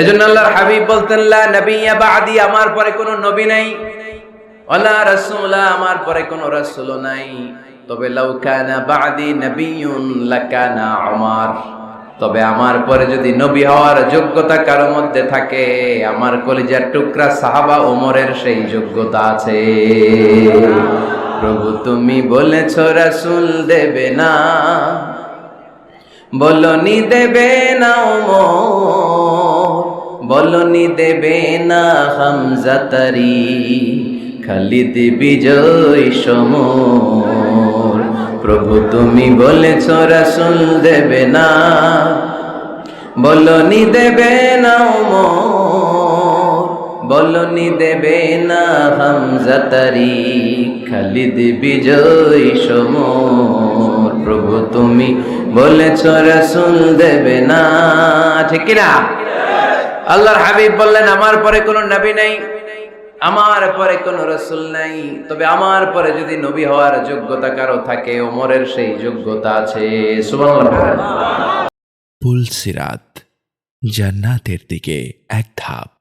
এজন্য আল্লাহর হাবিব বলতেন, লা নবিয়্যা বা'দি, আমার পরে কোনো নবী নাই, ওয়ালা রাসূলা, আমার পরে কোনো রাসূলও নাই। তবে লাউ কানা বা'দি নবিয়্যুন লাকানা উমর, তবে আমার পরে যদি নবী হওয়ার যোগ্যতা কারো মধ্যে থাকে, আমার কলিজার টুকরা সাহাবা ওমরের সেই যোগ্যতা আছে। প্রভু তুমি বলেছ রাসূল দেবে না, বলনি দেবে না ওমর, বলনি দেবে না হামজা তারি, খালিদ বিজয় সমর। প্রভু তুমি বলেছ রাসূল দেবে না, বলনি দেবে না ওমর, বলনি দেবে না হামজা তারি, খালিদ বিজয় সমর। প্রভু তুমি বলেছ রাসূল দেবে না, ঠিক কি না? আল্লাহর হাবিব বললেন, আমার পরে কোনো নবী নাই, আমার পরে কোনো রাসূল নাই, তবে আমার পরে যদি নবী হওয়ার যোগ্যতা কারো থাকে, ওমরের সেই যোগ্যতা আছে। সুবহানাল্লাহ। পুলসিরাত, জান্নাতের দিকে এক ধাপ।